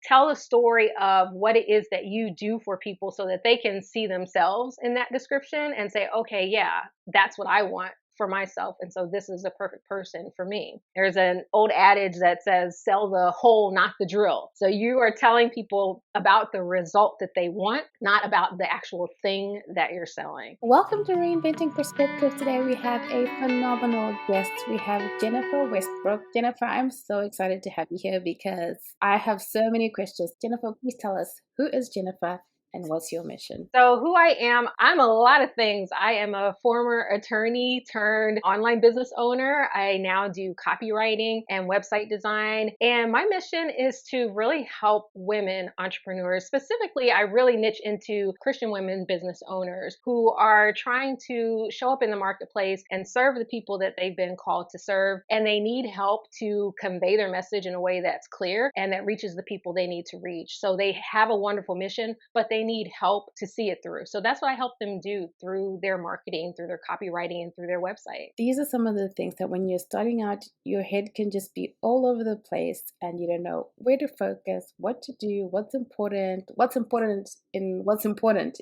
tell a story of what it is that you do for people so that they can see themselves in that description and say, okay, yeah, that's what I want for myself. And so this is a perfect person for me. There's an old adage that says, sell the hole, not the drill. So you are telling people about the result that they want, not about the actual thing that you're selling. Welcome to Reinventing Perspective. Today we have a phenomenal guest. We have Jennifer Westbrook. Jennifer, I'm so excited to have you here because I have so many questions. Jennifer, please tell us, who is Jennifer and what's your mission? So who I am, I'm a lot of things. I am a former attorney turned online business owner. I now do copywriting and website design. And my mission is to really help women entrepreneurs. Specifically, I really niche into Christian women business owners who are trying to show up in the marketplace and serve the people that they've been called to serve. And they need help to convey their message in a way that's clear and that reaches the people they need to reach. So they have a wonderful mission, but they need help to see it through. So that's what I help them do through their marketing, through their copywriting, and through their website. These are some of the things that when you're starting out, your head can just be all over the place and you don't know where to focus, what to do, what's important,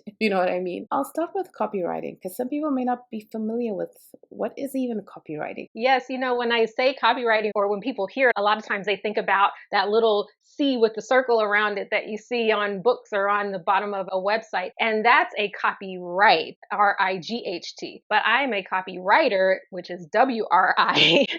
if you know what I mean. I'll start with copywriting because some people may not be familiar with what is even copywriting. Yes, when I say copywriting or when people hear it, a lot of times they think about that little C with the circle around it that you see on books or on the bottom of a website. And that's a copyright, R-I-G-H-T. But I'm a copywriter, which is W-R-I-T-E-R.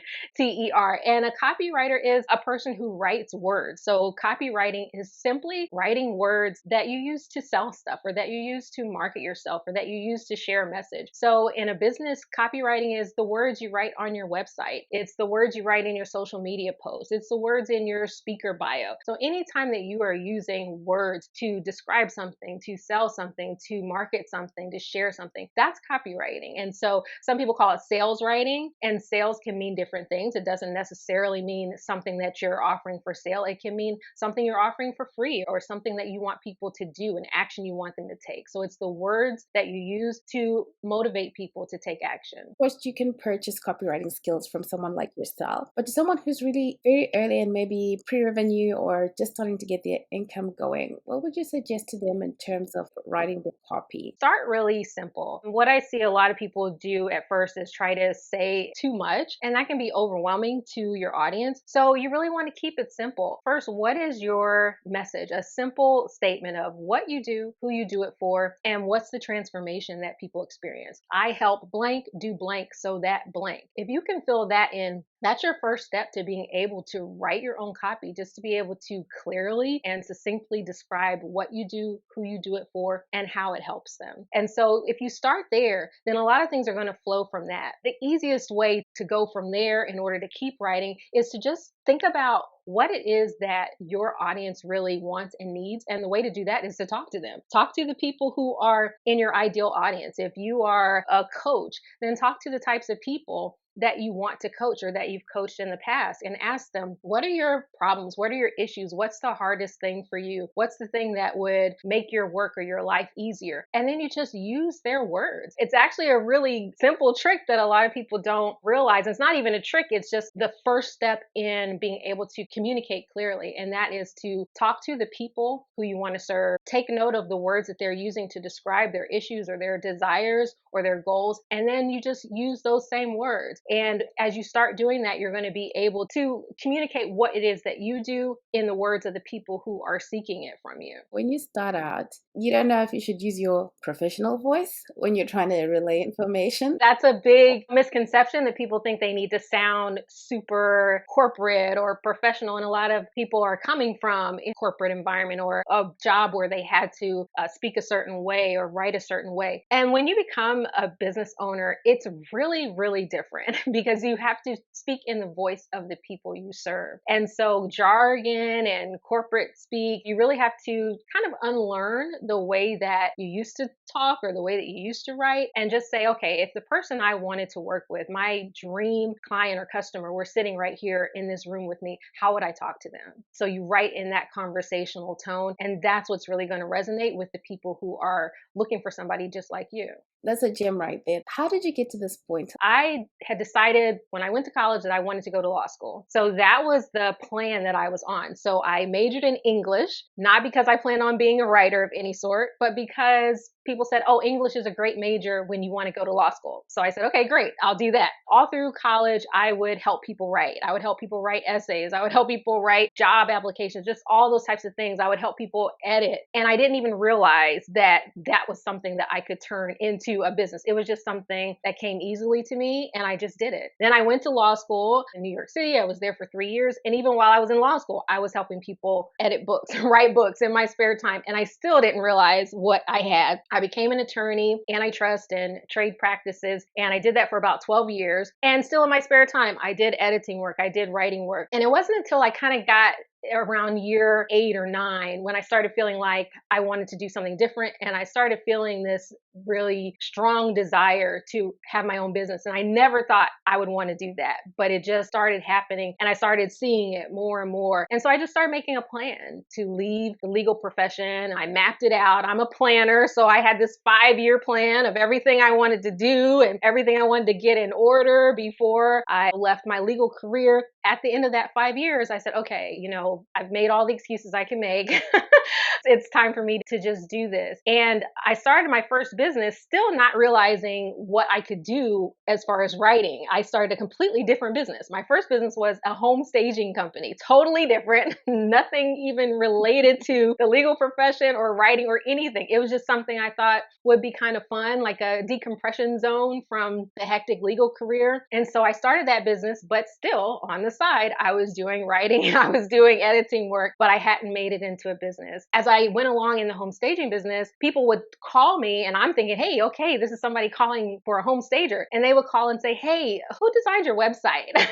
And a copywriter is a person who writes words. So copywriting is simply writing words that you use to sell stuff or that you use to market yourself or that you use to share a message. So in a business, copywriting is the words you write on your website. It's the words you write in your social media posts. It's the words in your speaker bio. So anytime that you are using words to describe something, to sell something, to market something, to share something, that's copywriting. And so some people call it sales writing, and sales can mean different things. It doesn't necessarily mean something that you're offering for sale. It can mean something you're offering for free or something that you want people to do, an action you want them to take. So it's the words that you use to motivate people to take action. Of course, you can purchase copywriting skills from someone like yourself, but to someone who's really very early and maybe pre-revenue or just starting to get their income going, what would you suggest to them in terms of writing the copy? Start really simple. What I see a lot of people do at first is try to say too much, and that can be overwhelming to your audience. So you really want to keep it simple. First, what is your message? A simple statement of what you do, who you do it for, and what's the transformation that people experience. I help blank do blank so that blank. If you can fill that in, that's your first step to being able to write your own copy, just to be able to clearly and succinctly describe what you do, who you do it for, and how it helps them. And so if you start there, then a lot of things are going to flow from that. The easiest way to go from there in order to keep writing is to just think about what it is that your audience really wants and needs. And the way to do that is to talk to them. Talk to the people who are in your ideal audience. If you are a coach, then talk to the types of people that you want to coach or that you've coached in the past and ask them, what are your problems? What are your issues? What's the hardest thing for you? What's the thing that would make your work or your life easier? And then you just use their words. It's actually a really simple trick that a lot of people don't realize. It's not even a trick. It's just the first step in being able to communicate clearly. And that is to talk to the people who you want to serve. Take note of the words that they're using to describe their issues or their desires or their goals. And then you just use those same words. And as you start doing that, you're going to be able to communicate what it is that you do in the words of the people who are seeking it from you. When you start out, you don't know if you should use your professional voice when you're trying to relay information. That's a big misconception that people think they need to sound super corporate or professional. And a lot of people are coming from a corporate environment or a job where they had to speak a certain way or write a certain way. And when you become a business owner, it's really, really different because you have to speak in the voice of the people you serve. And so jargon and corporate speak, you really have to kind of unlearn the way that you used to talk or the way that you used to write and just say, okay, if the person I wanted to work with, my dream client or customer, were sitting right here in this room with me, how would I talk to them? So you write in that conversational tone, and that's what's really going to resonate with the people who are looking for somebody just like you. That's a gem right there. How did you get to this point? I had decided when I went to college that I wanted to go to law school. So that was the plan that I was on. So I majored in English, not because I planned on being a writer of any sort, but because people said, oh, English is a great major when you want to go to law school. So I said, okay, great, I'll do that. All through college, I would help people write. I would help people write essays. I would help people write job applications, just all those types of things. I would help people edit. And I didn't even realize that that was something that I could turn into a business. It was just something that came easily to me, and I just did it. Then I went to law school in New York City. I was there for 3 years. And even while I was in law school, I was helping people edit books, write books in my spare time. And I still didn't realize what I had. I became an attorney, antitrust and trade practices. And I did that for about 12 years. And still in my spare time, I did editing work. I did writing work. And it wasn't until I kind of got around year 8 or 9 when I started feeling like I wanted to do something different. And I started feeling this really strong desire to have my own business. And I never thought I would want to do that, but it just started happening and I started seeing it more and more. And so I just started making a plan to leave the legal profession. I mapped it out. I'm a planner. So I had this 5-year plan of everything I wanted to do and everything I wanted to get in order before I left my legal career. At the end of that 5 years, I said, okay, I've made all the excuses I can make. It's time for me to just do this. And I started my first business still not realizing what I could do as far as writing. I started a completely different business. My first business was a home staging company, totally different, nothing even related to the legal profession or writing or anything. It was just something I thought would be kind of fun, like a decompression zone from the hectic legal career. And so I started that business, but still on the side, I was doing writing, I was doing editing work, but I hadn't made it into a business. As I went along in the home staging business, people would call me and I'm thinking, hey, okay, this is somebody calling for a home stager. And they would call and say, hey, who designed your website?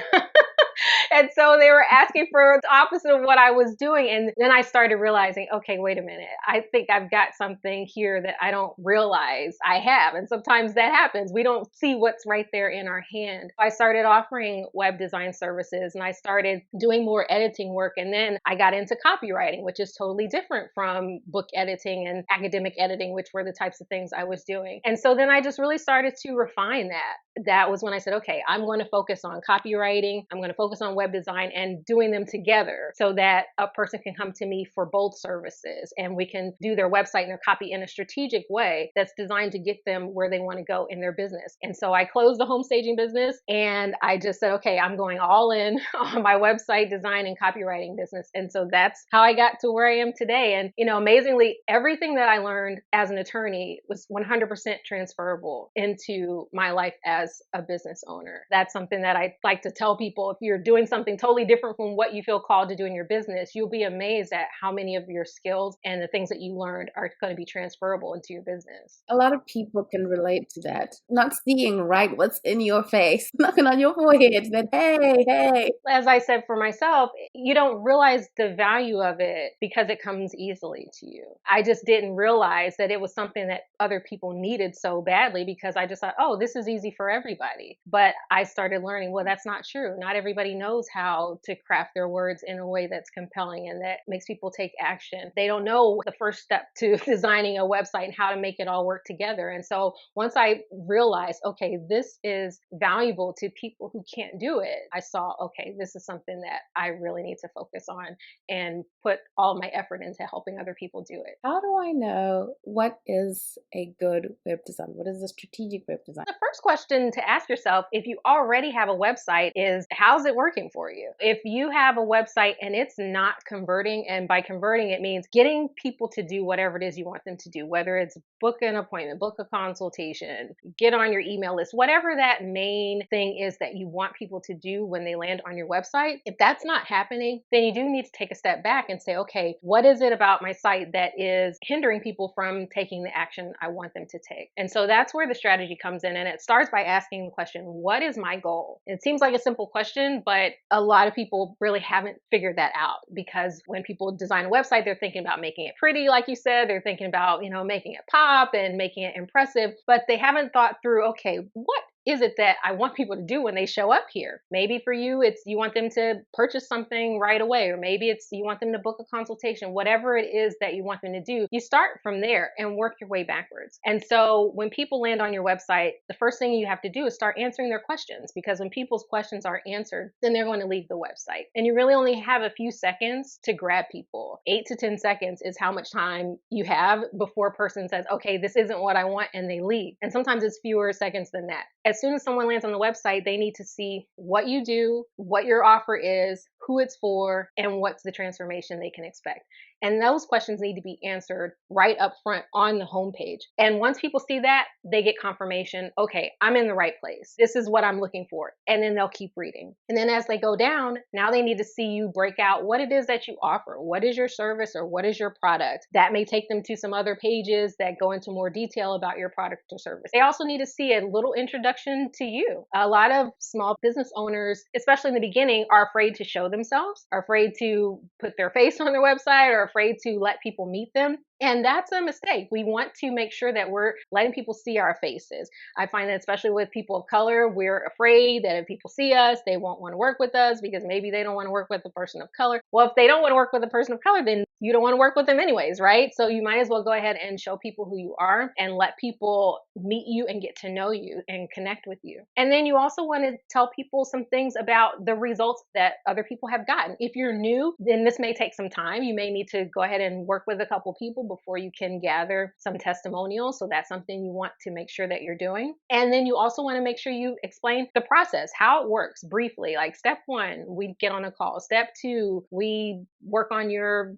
And so they were asking for the opposite of what I was doing. And then I started realizing, okay, wait a minute. I think I've got something here that I don't realize I have. And sometimes that happens. We don't see what's right there in our hand. I started offering web design services and I started doing more editing work. And then I got into copywriting, which is totally different from book editing and academic editing, which were the types of things I was doing. And so then I just really started to refine that. That was when I said, okay, I'm going to focus on copywriting. I'm going to focus on web design and doing them together so that a person can come to me for both services and we can do their website and their copy in a strategic way that's designed to get them where they want to go in their business. And so I closed the home staging business and I just said, okay, I'm going all in on my website design and copywriting business. And so that's how I got to where I am today. And, amazingly, everything that I learned as an attorney was 100% transferable into my life as a business owner. That's something that I like to tell people. If you're doing something totally different from what you feel called to do in your business, you'll be amazed at how many of your skills and the things that you learned are going to be transferable into your business. A lot of people can relate to that. Not seeing right what's in your face, knocking on your forehead that, hey, hey. As I said for myself, you don't realize the value of it because it comes easily to you. I just didn't realize that it was something that other people needed so badly because I just thought, oh, this is easy for everybody. But I started learning, well, that's not true. Not everybody knows how to craft their words in a way that's compelling and that makes people take action. They don't know the first step to designing a website and how to make it all work together. And so once I realized, okay, this is valuable to people who can't do it, I saw, okay, this is something that I really need to focus on and put all my effort into helping other people do it. How do I know what is a good web design? What is a strategic web design? The first question to ask yourself, if you already have a website, is how's it working for you? If you have a website and it's not converting, and by converting, it means getting people to do whatever it is you want them to do, whether it's book an appointment, book a consultation, get on your email list, whatever that main thing is that you want people to do when they land on your website. If that's not happening, then you do need to take a step back and say, okay, what is it about my site that is hindering people from taking the action I want them to take? And so that's where the strategy comes in. And it starts by asking the question, what is my goal? It seems like a simple question, but a lot of people really haven't figured that out because when people design a website, they're thinking about making it pretty, like you said, they're thinking about, making it pop and making it impressive, but they haven't thought through, okay, what is it that I want people to do when they show up here? Maybe for you, it's you want them to purchase something right away, or maybe it's you want them to book a consultation. Whatever it is that you want them to do, you start from there and work your way backwards. And so when people land on your website, the first thing you have to do is start answering their questions, because when people's questions are answered, then they're going to leave the website. And you really only have a few seconds to grab people. 8 to 10 seconds is how much time you have before a person says, okay, this isn't what I want, and they leave. And sometimes it's fewer seconds than that. As soon as someone lands on the website, they need to see what you do, what your offer is, who it's for, and what's the transformation they can expect. And those questions need to be answered right up front on the homepage. And once people see that, they get confirmation, okay, I'm in the right place. This is what I'm looking for. And then they'll keep reading. And then as they go down, now they need to see you break out what it is that you offer. What is your service or what is your product? That may take them to some other pages that go into more detail about your product or service. They also need to see a little introduction to you. A lot of small business owners, especially in the beginning, are afraid to show themselves, are afraid to put their face on their website, or afraid to let people meet them. And that's a mistake. We want to make sure that we're letting people see our faces. I find that especially with people of color, we're afraid that if people see us, they won't want to work with us because maybe they don't want to work with a person of color. Well, if they don't want to work with a person of color, then you don't want to work with them anyways, right? So you might as well go ahead and show people who you are and let people meet you and get to know you and connect with you. And then you also want to tell people some things about the results that other people have gotten. If you're new, then this may take some time. You may need to go ahead and work with a couple people before you can gather some testimonials. So that's something you want to make sure that you're doing. And then you also want to make sure you explain the process, how it works briefly. Like step 1, we get on a call. Step 2, we work on your,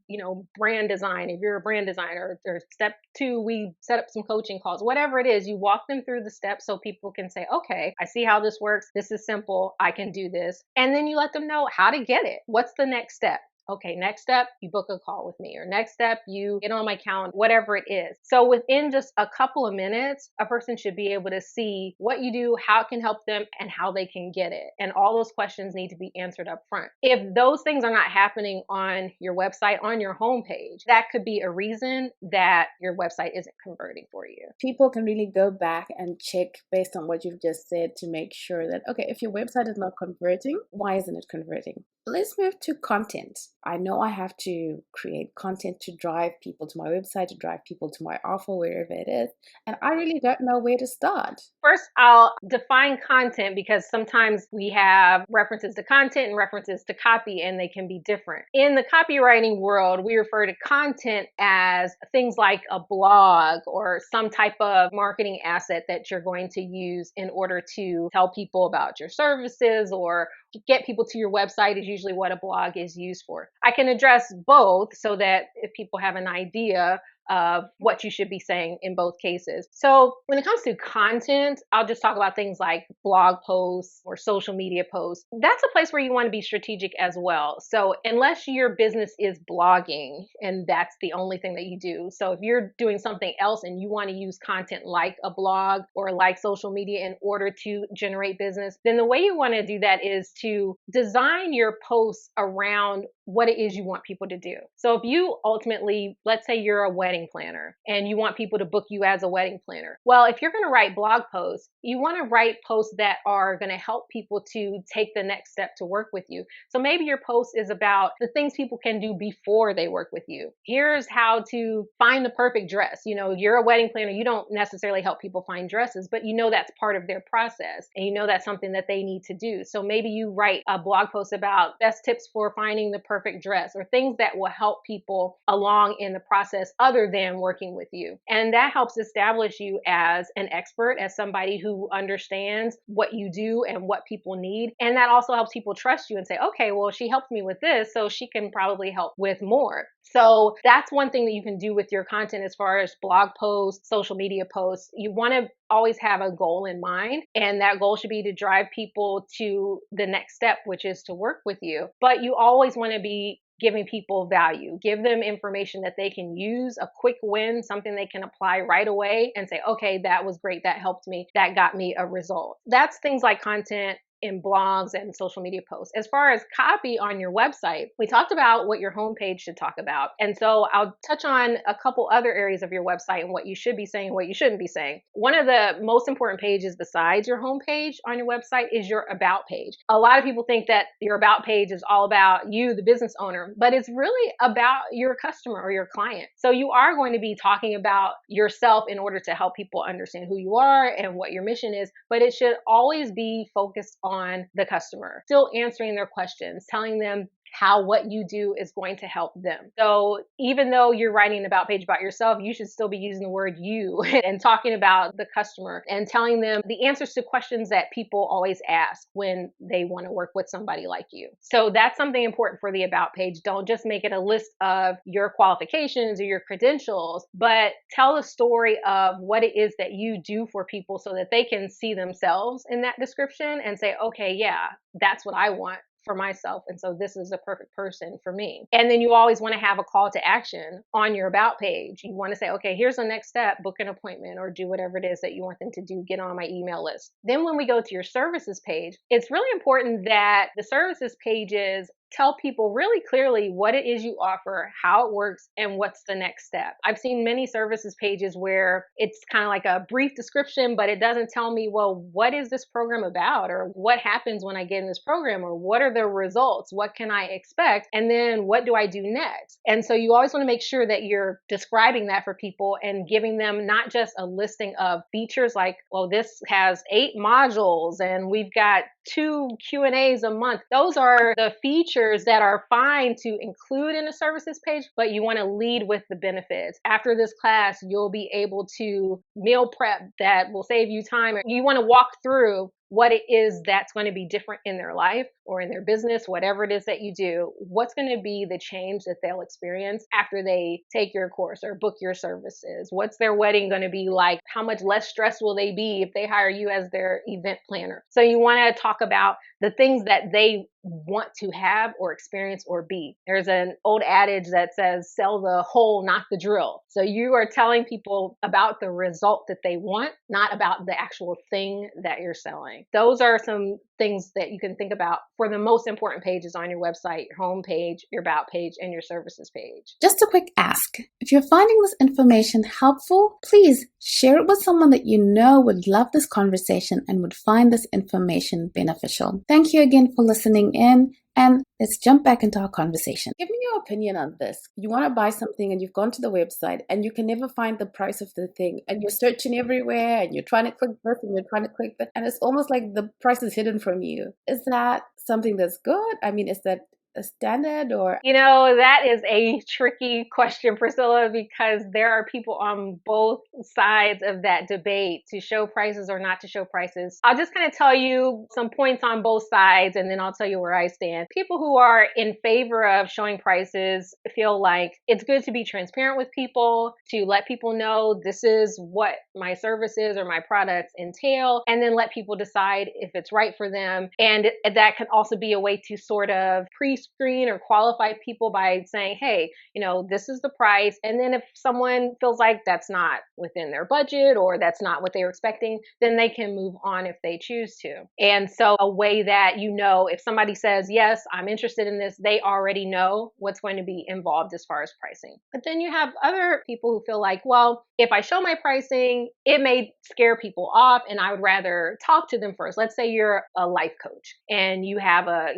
brand design if you're a brand designer. Or step 2, we set up some coaching calls. Whatever it is, you walk them through the steps so people can say, okay, I see how this works. This is simple. I can do this. And then you let them know how to get it. What's the next step? Okay, next step, you book a call with me, or next step, you get on my calendar, whatever it is. So within just a couple of minutes, a person should be able to see what you do, how it can help them, and how they can get it. And all those questions need to be answered up front. If those things are not happening on your website, on your homepage, that could be a reason that your website isn't converting for you. People can really go back and check based on what you've just said to make sure that, okay, if your website is not converting, why isn't it converting? Let's move to content. I know I have to create content to drive people to my website, to drive people to my offer, wherever it is. And I really don't know where to start. First, I'll define content, because sometimes we have references to content and references to copy, and they can be different. In the copywriting world, we refer to content as things like a blog or some type of marketing asset that you're going to use in order to tell people about your services or get people to your website, is usually what a blog is used for. I can address both so that if people have an idea of what you should be saying in both cases. So when it comes to content, I'll just talk about things like blog posts or social media posts. That's a place where you want to be strategic as well. So unless your business is blogging and that's the only thing that you do. So if you're doing something else and you want to use content like a blog or like social media in order to generate business, then the way you want to do that is to design your posts around what it is you want people to do. So if you ultimately, let's say you're a wedding planner and you want people to book you as a wedding planner. Well, if you're going to write blog posts, you want to write posts that are going to help people to take the next step to work with you. So maybe your post is about the things people can do before they work with you. Here's how to find the perfect dress. You're a wedding planner. You don't necessarily help people find dresses, but that's part of their process. And that's something that they need to do. So maybe you write a blog post about best tips for finding the perfect dress, or things that will help people along in the process other than working with you. And that helps establish you as an expert, as somebody who understands what you do and what people need. And that also helps people trust you and say, okay, well, she helped me with this, so she can probably help with more. So that's one thing that you can do with your content as far as blog posts, social media posts. You want to always have a goal in mind, and that goal should be to drive people to the next step, which is to work with you. But you always want to be giving people value. Give them information that they can use, a quick win, something they can apply right away and say, okay, that was great. That helped me. That got me a result. That's things like content in blogs and social media posts. As far as copy on your website, we talked about what your homepage should talk about. And so I'll touch on a couple other areas of your website and what you should be saying and what you shouldn't be saying. One of the most important pages besides your homepage on your website is your about page. A lot of people think that your about page is all about you, the business owner, but it's really about your customer or your client. So you are going to be talking about yourself in order to help people understand who you are and what your mission is, but it should always be focused on the customer, still answering their questions, telling them how what you do is going to help them. So even though you're writing an about page about yourself, you should still be using the word you and talking about the customer and telling them the answers to questions that people always ask when they want to work with somebody like you. So that's something important for the about page. Don't just make it a list of your qualifications or your credentials, but tell a story of what it is that you do for people so that they can see themselves in that description and say, okay, yeah, that's what I want for myself. And so this is the perfect person for me. And then you always want to have a call to action on your about page. You want to say, okay, here's the next step, book an appointment or do whatever it is that you want them to do, get on my email list. Then when we go to your services page, it's really important that the services pages tell people really clearly what it is you offer, how it works, and what's the next step. I've seen many services pages where it's kind of like a brief description, but it doesn't tell me, well, what is this program about? Or what happens when I get in this program? Or what are the results? What can I expect? And then what do I do next? And so you always want to make sure that you're describing that for people and giving them not just a listing of features like, well, this has 8 modules and we've got 2 Q&As a month. Those are the features that are fine to include in a services page, but you want to lead with the benefits. After this class, you'll be able to meal prep that will save you time. You want to walk through what it is that's going to be different in their life or in their business, whatever it is that you do, what's going to be the change that they'll experience after they take your course or book your services? What's their wedding going to be like? How much less stressed will they be if they hire you as their event planner? So you want to talk about the things that they want to have or experience or be. There's an old adage that says, sell the hole, not the drill. So you are telling people about the result that they want, not about the actual thing that you're selling. Those are some things that you can think about for the most important pages on your website, your home page, your about page, and your services page. Just a quick ask. If you're finding this information helpful, please share it with someone that you know would love this conversation and would find this information beneficial. Thank you again for listening in. And let's jump back into our conversation. Give me your opinion on this. You want to buy something and you've gone to the website and you can never find the price of the thing and you're searching everywhere and you're trying to click this and you're trying to click that and it's almost like the price is hidden from you. Is that something that's good? I mean, is that a standard or? You know, that is a tricky question, Priscilla, because there are people on both sides of that debate to show prices or not to show prices. I'll just kind of tell you some points on both sides and then I'll tell you where I stand. People who are in favor of showing prices feel like it's good to be transparent with people, to let people know this is what my services or my products entail, and then let people decide if it's right for them. And that can also be a way to sort of pre-screen or qualify people by saying, hey, you know, this is the price. And then if someone feels like that's not within their budget or that's not what they were expecting, then they can move on if they choose to. And so a way that you know, if somebody says, yes, I'm interested in this, they already know what's going to be involved as far as pricing. But then you have other people who feel like, well, if I show my pricing, it may scare people off and I would rather talk to them first. Let's say you're a life coach and you have a,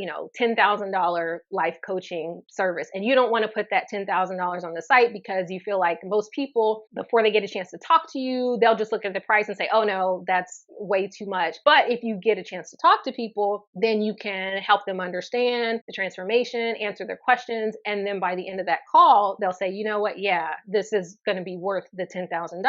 $10,000 life coaching service and you don't want to put that $10,000 on the site because you feel like most people, before they get a chance to talk to you, they'll just look at the price and say, oh no, that's way too much. But if you get a chance to talk to people, then you can help them understand the transformation, answer their questions. And then by the end of that call, they'll say, you know what? Yeah, this is going to be worth the $10,000.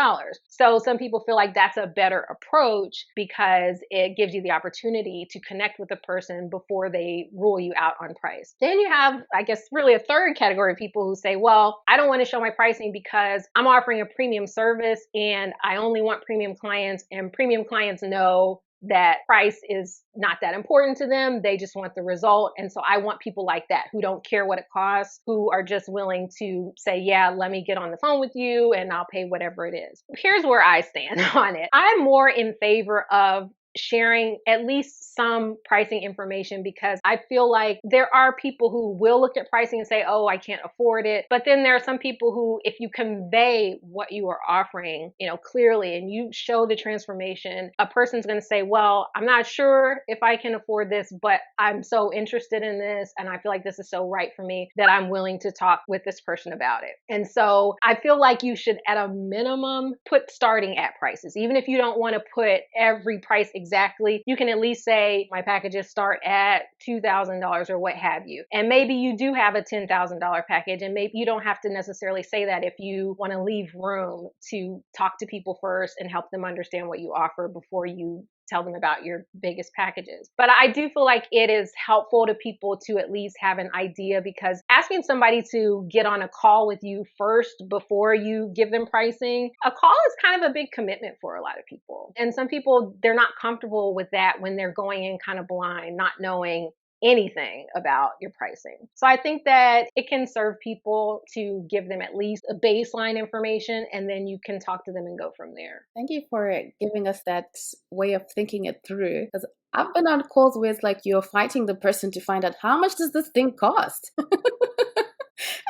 So some people feel like that's a better approach because it gives you the opportunity to connect with the person before they rule you out on price. Then you have, I guess, really a third category of people who say, well, I don't want to show my pricing because I'm offering a premium service and I only want premium clients, and premium clients know that price is not that important to them. They just want the result. And so I want people like that who don't care what it costs, who are just willing to say, yeah, let me get on the phone with you and I'll pay whatever it is. Here's where I stand on it. I'm more in favor of sharing at least some pricing information, because I feel like there are people who will look at pricing and say, oh, I can't afford it. But then there are some people who, if you convey what you are offering, clearly, and you show the transformation, a person's going to say, well, I'm not sure if I can afford this, but I'm so interested in this, and I feel like this is so right for me that I'm willing to talk with this person about it. And so I feel like you should, at a minimum, put starting at prices. Even if you don't want to put every price exactly, you can at least say my packages start at $2,000 or what have you. And maybe you do have a $10,000 package, and maybe you don't have to necessarily say that if you want to leave room to talk to people first and help them understand what you offer before you tell them about your biggest packages. But I do feel like it is helpful to people to at least have an idea, because asking somebody to get on a call with you first before you give them pricing, a call is kind of a big commitment for a lot of people. And some people, they're not comfortable with that when they're going in kind of blind, not knowing anything about your pricing. So I think that it can serve people to give them at least a baseline information, and then you can talk to them and go from there. Thank you for giving us that way of thinking it through. Because I've been on calls where it's like you're fighting the person to find out how much does this thing cost?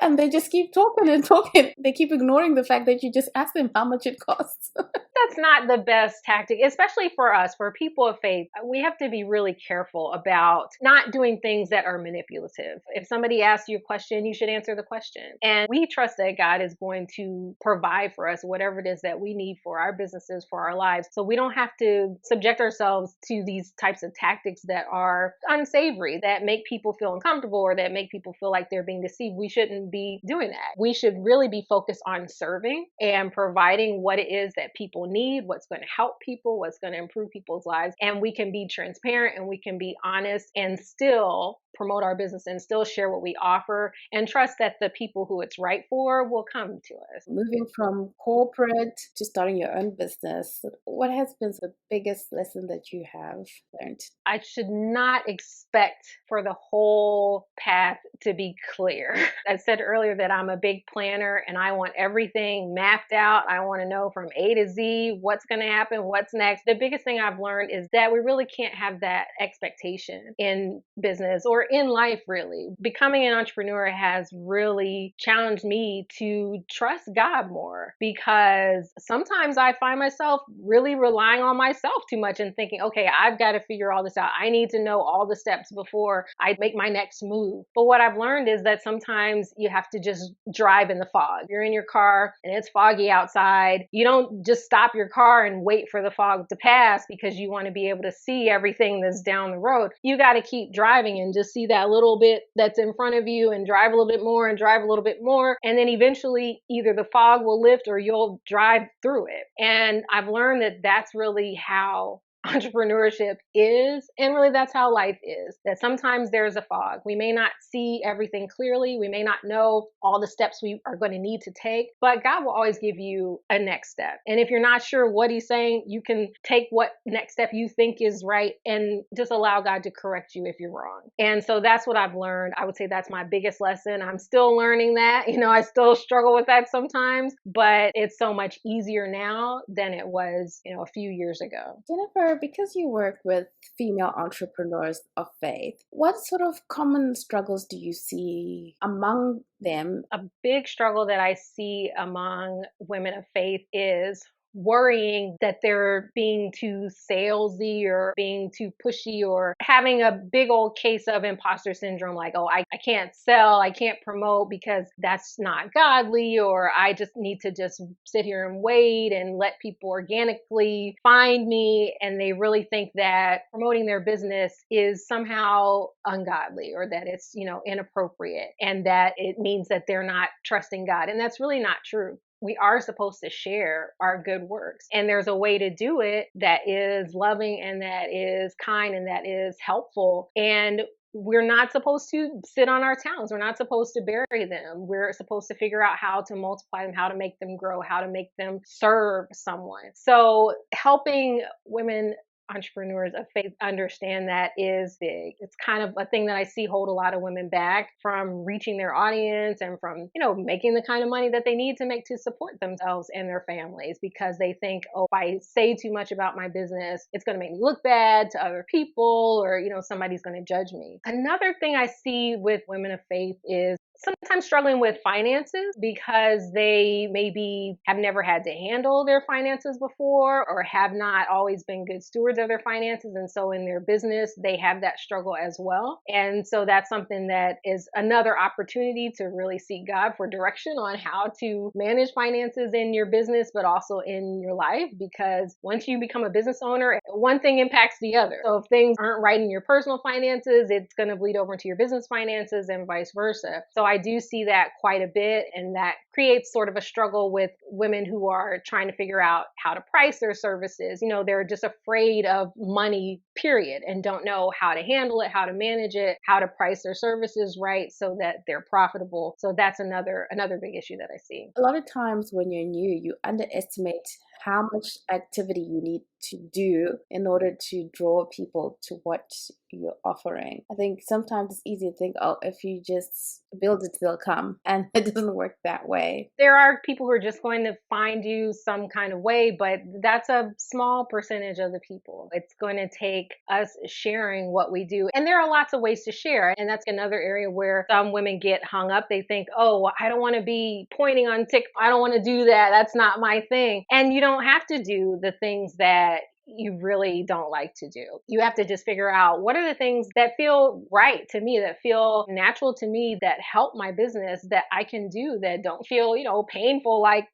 And they just keep talking and talking. They keep ignoring the fact that you just asked them how much it costs. That's not the best tactic, especially for us, for people of faith. We have to be really careful about not doing things that are manipulative. If somebody asks you a question, you should answer the question. And we trust that God is going to provide for us whatever it is that we need for our businesses, for our lives. So we don't have to subject ourselves to these types of tactics that are unsavory, that make people feel uncomfortable, or that make people feel like they're being deceived. We shouldn't be doing that. We should really be focused on serving and providing what it is that people need, what's going to help people, what's going to improve people's lives. And we can be transparent and we can be honest and still promote our business and still share what we offer, and trust that the people who it's right for will come to us. Moving from corporate to starting your own business, what has been the biggest lesson that you have learned? I should not expect for the whole path to be clear. I said earlier that I'm a big planner and I want everything mapped out. I want to know from A to Z what's going to happen, what's next. The biggest thing I've learned is that we really can't have that expectation in business or in life, really. Becoming an entrepreneur has really challenged me to trust God more, because sometimes I find myself really relying on myself too much and thinking, okay, I've got to figure all this out. I need to know all the steps before I make my next move. But what I've learned is that sometimes you have to just drive in the fog. You're in your car and it's foggy outside. You don't just stop your car and wait for the fog to pass because you want to be able to see everything that's down the road. You got to keep driving and just see that little bit that's in front of you and drive a little bit more and drive a little bit more. And then eventually either the fog will lift or you'll drive through it. And I've learned that that's really how entrepreneurship is, and really that's how life is, that sometimes there's a fog. We may not see everything clearly, we may not know all the steps we are going to need to take, but God will always give you a next step. And if you're not sure what he's saying, you can take what next step you think is right and just allow God to correct you if you're wrong. And so that's what I've learned. I would say that's my biggest lesson. I'm still learning that. I still struggle with that sometimes, but it's so much easier now than it was, a few years ago. Jennifer, because you work with female entrepreneurs of faith, what sort of common struggles do you see among them? A big struggle that I see among women of faith is worrying that they're being too salesy or being too pushy, or having a big old case of imposter syndrome, like, oh, I can't sell, I can't promote because that's not godly, or I just need to just sit here and wait and let people organically find me. And they really think that promoting their business is somehow ungodly, or that it's, inappropriate, and that it means that they're not trusting God. And that's really not true. We are supposed to share our good works. And there's a way to do it that is loving and that is kind and that is helpful. And we're not supposed to sit on our talents. We're not supposed to bury them. We're supposed to figure out how to multiply them, how to make them grow, how to make them serve someone. So helping women entrepreneurs of faith understand that is big. It's kind of a thing that I see hold a lot of women back from reaching their audience and from, making the kind of money that they need to make to support themselves and their families, because they think, oh, if I say too much about my business, it's going to make me look bad to other people, or, somebody's going to judge me. Another thing I see with women of faith is sometimes struggling with finances because they maybe have never had to handle their finances before, or have not always been good stewards of their finances. And so in their business, they have that struggle as well. And so that's something that is another opportunity to really seek God for direction on how to manage finances in your business, but also in your life. Because once you become a business owner, one thing impacts the other. So if things aren't right in your personal finances, it's going to bleed over into your business finances and vice versa. So I do see that quite a bit, and that creates sort of a struggle with women who are trying to figure out how to price their services. They're just afraid of money, period, and don't know how to handle it, how to manage it, how to price their services right so that they're profitable. So that's another big issue that I see. A lot of times when you're new, you underestimate how much activity you need to do in order to draw people to what you're offering. I think sometimes it's easy to think, oh, if you just build it, they'll come. And it doesn't work that way. There are people who are just going to find you some kind of way, but that's a small percentage of the people. It's going to take us sharing what we do. And there are lots of ways to share. And that's another area where some women get hung up. They think, oh, I don't want to be pointing on TikTok. I don't want to do that. That's not my thing. And you don't have to do the things that you really don't like to do. You have to just figure out what are the things that feel right to me, that feel natural to me, that help my business, that I can do, that don't feel, painful, like,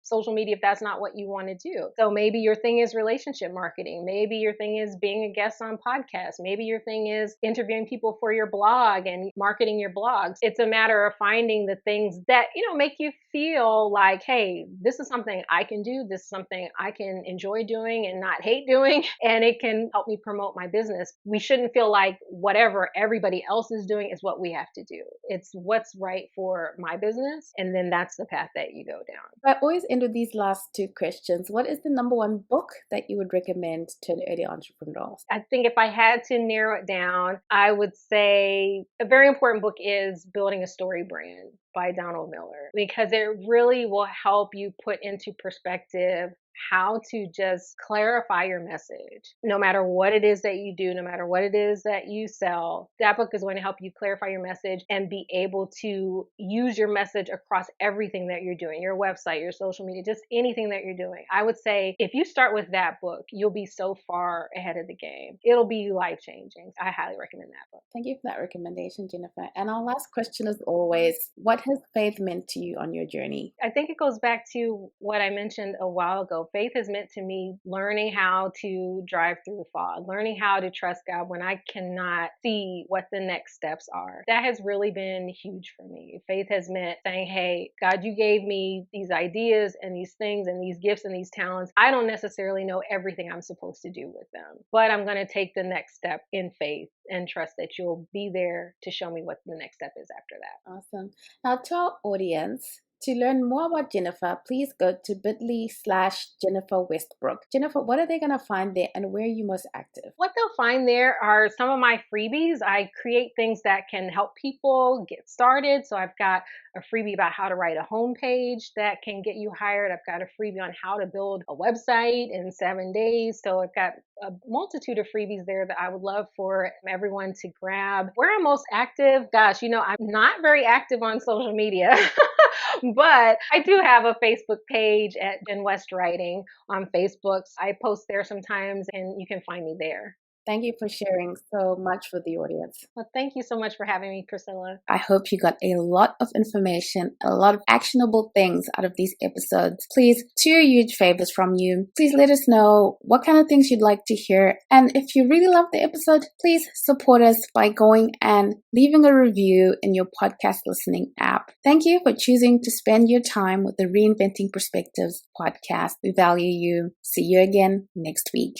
social media, if that's not what you want to do. So maybe your thing is relationship marketing. Maybe your thing is being a guest on podcasts. Maybe your thing is interviewing people for your blog and marketing your blogs. It's a matter of finding the things that, make you feel like, hey, this is something I can do. This is something I can enjoy doing and not hate doing, and it can help me promote my business. We shouldn't feel like whatever everybody else is doing is what we have to do. It's what's right for my business, and then that's the path that you go down. I always end with these last two questions. What is the number one book that you would recommend to an early entrepreneur? I think if I had to narrow it down, I would say a very important book is Building a Story Brand by Donald Miller, because it really will help you put into perspective how to just clarify your message. No matter what it is that you do, no matter what it is that you sell, that book is going to help you clarify your message and be able to use your message across everything that you're doing, your website, your social media, just anything that you're doing. I would say if you start with that book, you'll be so far ahead of the game. It'll be life-changing. I highly recommend that book. Thank you for that recommendation, Jennifer. And our last question is always, what has faith meant to you on your journey? I think it goes back to what I mentioned a while ago. Faith has meant to me learning how to drive through the fog, learning how to trust God when I cannot see what the next steps are. That has really been huge for me. Faith has meant saying, hey, God, you gave me these ideas and these things and these gifts and these talents. I don't necessarily know everything I'm supposed to do with them, but I'm going to take the next step in faith and trust that you'll be there to show me what the next step is after that. Awesome. Now, to our audience, to learn more about Jennifer, please go to bit.ly/Jennifer Westbrook. Jennifer, what are they going to find there and where are you most active? What they'll find there are some of my freebies. I create things that can help people get started. So I've got a freebie about how to write a homepage that can get you hired. I've got a freebie on how to build a website in 7 days. So I've got a multitude of freebies there that I would love for everyone to grab. Where I'm most active, gosh, I'm not very active on social media. But I do have a Facebook page at JenWestWriting on Facebook. I post there sometimes and you can find me there. Thank you for sharing so much with the audience. Well, thank you so much for having me, Priscilla. I hope you got a lot of information, a lot of actionable things out of these episodes. Please, two huge favors from you. Please let us know what kind of things you'd like to hear. And if you really love the episode, please support us by going and leaving a review in your podcast listening app. Thank you for choosing to spend your time with the Reinventing Perspectives podcast. We value you. See you again next week.